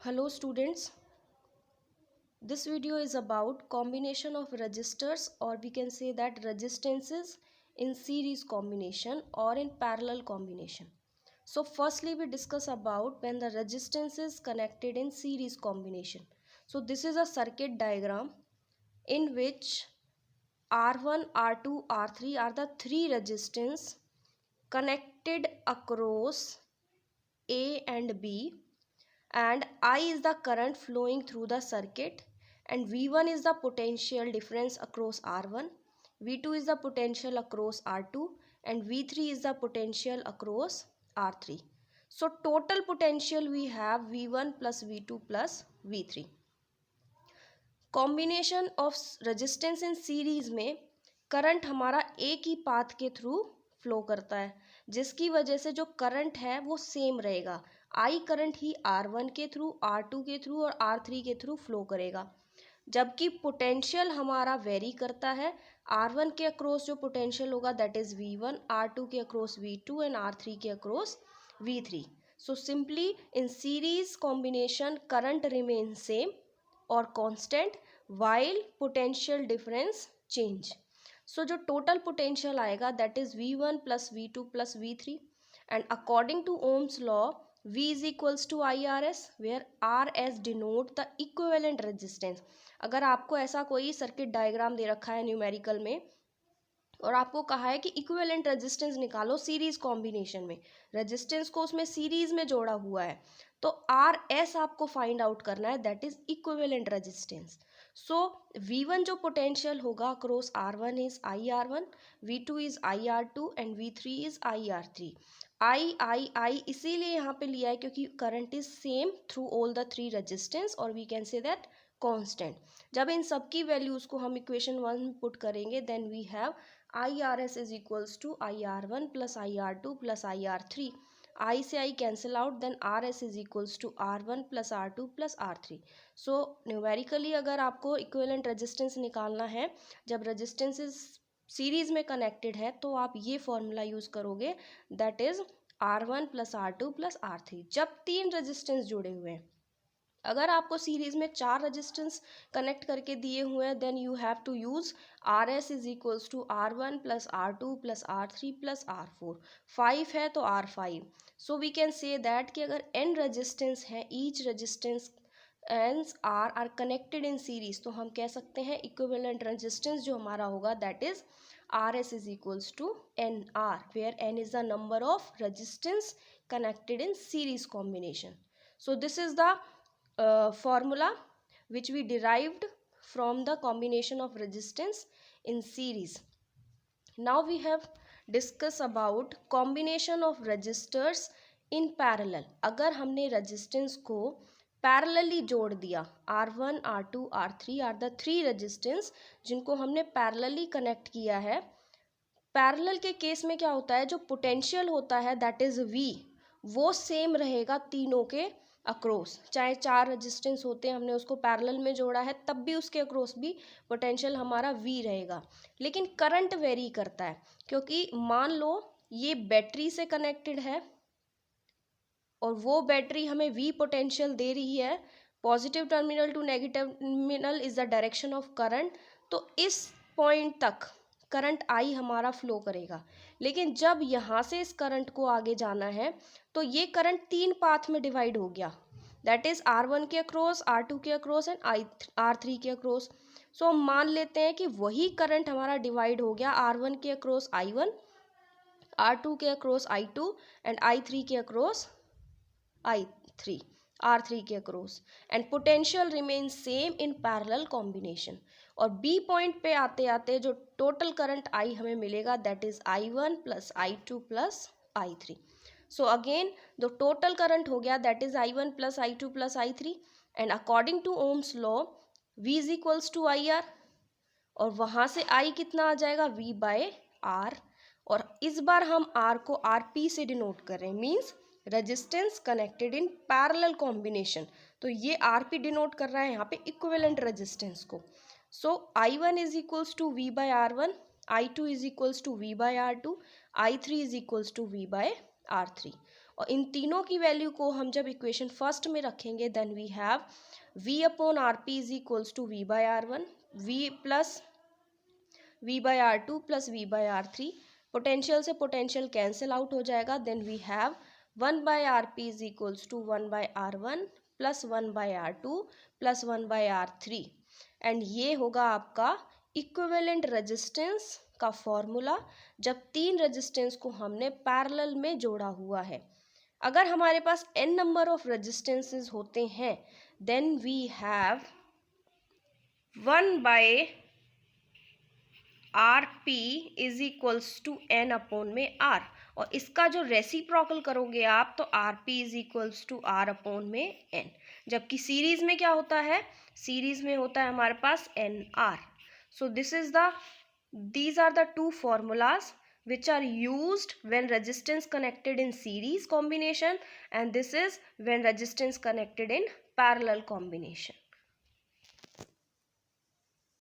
Hello students, this video is about combination of resistors, or we can say that resistances in series combination or in parallel combination. So firstly we discuss about when the resistance is connected in series combination. So this is a circuit diagram in which R1, R2, R3 are the three resistance connected across A and B, and I is the current flowing through the circuit, and V1 is the potential difference across R1, V2 is the potential across R2, and V3 is the potential across R3. So total potential we have V1 plus V2 plus V3. Combination of resistance in series में current हमारा एक ही path के through flow करता है, जिसकी वजह से जो करंट है वो सेम रहेगा. आई करंट ही R1 के थ्रू, R2 के थ्रू और R3 के थ्रू फ्लो करेगा, जबकि पोटेंशियल हमारा वेरी करता है. R1 के अक्रॉस जो पोटेंशियल होगा दैट इज़ V1, R2 के अक्रॉस V2 एंड R3 के across V3. So simply in series combination current remain same और constant while potential difference change. So जो total potential आएगा that is V1 plus V2 plus V3, and according to Ohm's law V is equals to IRS where RS denote the equivalent resistance. अगर आपको ऐसा कोई circuit diagram दे रखा है numerical में और आपको कहा है कि इक्विवेलेंट रेजिस्टेंस निकालो सीरीज कॉम्बिनेशन में, रेजिस्टेंस को उसमें सीरीज में जोड़ा हुआ है, तो आर एस आपको फाइंड आउट करना है, that is equivalent resistance. So V1 जो पोटेंशियल होगा across R1 is IR1, V2 is IR2 and V3 is IR3. I इसीलिए यहाँ पे लिया है क्योंकि current is same through all the three resistance, और we can say that constant. जब इन सब की वैल्यूज को हम इक्वेशन 1 में पुट करेंगे then we have IRS is equals to IR1 plus IR2 plus IR3. I से I cancel out, then RS is equals to R1 plus R2 plus R3. So numerically अगर आपको equivalent resistance निकालना है जब resistance series में connected है तो आप ये फॉर्मूला यूज़ करोगे, that is R1 plus R2 plus R3. जब तीन रेजिस्टेंस जुड़े हुए हैं, अगर आपको सीरीज में चार रेजिस्टेंस कनेक्ट करके दिए हुए हैं then you have to use RS is equals to R1 plus R2 plus R3 plus R4. 5 है तो R5. So we can say that कि अगर n रेजिस्टेंस है, each resistance and are connected in series, तो हम कह सकते हैं इक्विवेलेंट रेजिस्टेंस जो हमारा होगा that is RS is equals to NR, where N is the number of resistance connected in series combination. So this is the formula which we derived from the combination of resistance in series. Now we have discussed about combination of resistors in parallel. अगर हमने resistance को parallelly जोड़ दिया, R1, R2, R3 are the three resistance जिनको हमने parallelly connect किया है. Parallel के केस में क्या होता है, जो पोटेंशियल होता है दैट इज़ V, वो सेम रहेगा तीनों के अक्रॉस. चाहे चार रेजिस्टेंस होते हैं, हमने उसको पैरेलल में जोड़ा है, तब भी उसके अक्रॉस भी पोटेंशियल हमारा V रहेगा. लेकिन करंट वेरी करता है, क्योंकि मान लो ये बैटरी से कनेक्टेड है और वो बैटरी हमें V पोटेंशियल दे रही है, positive terminal to negative terminal is the direction of current, तो इस पॉइंट तक करंट I हमारा फ्लो करेगा. लेकिन जब यहाँ से इस करंट को आगे जाना है तो ये करंट तीन पाथ में डिवाइड हो गया, दैट इज़ R1 के अक्रॉस, R2 के अक्रॉस एंड R3 के अक्रॉस. सो हम मान लेते हैं कि वही करंट हमारा डिवाइड हो गया, R1 के अक्रॉस I1, R2 के अक्रॉस I2 एंड I3 के अक्रॉस I3, R3 के across, and potential remain same in parallel combination. और बी पॉइंट पे आते आते जो टोटल करंट आई हमें मिलेगा that is I1 plus I2 plus I3. So again जो टोटल करंट हो गया that is I1 plus I2 plus I3, and according to Ohm's law V is equals to IR, और वहाँ से I कितना आ जाएगा V बाय R, और इस बार हम R को RP से डिनोट कर रहे हैं, means resistance connected in parallel combination. तो ये RP डिनोट कर रहा है यहाँ पे इक्विवेलेंट रेजिस्टेंस को. So I1 is equals to V by R1, I2 is equals to V by R2, I3 is equals to V by R3. और इन तीनों की वैल्यू को हम जब इक्वेशन फर्स्ट में रखेंगे then we have v upon R P is equals to v by R one, v plus v by R two plus v by R three, potential से potential cancel out हो जाएगा, then we have 1 by R P is equals to 1 by R one plus 1 by R two plus 1 by R three, and ये होगा आपका equivalent resistance का formula जब तीन resistance को हमने पैरेलल में जोड़ा हुआ है। अगर हमारे पास n नंबर ऑफ रेजिस्टेंसेस होते हैं then we have 1 by R P is equals to N upon में आर, और इसका जो रेसिप्रोकल करोगे आप तो R P is equals to R upon में एन, जबकि सीरीज में क्या होता है, सीरीज में होता है हमारे पास N R. So these are the two formulas which are used when resistance connected in series combination, and this is when resistance connected in parallel combination.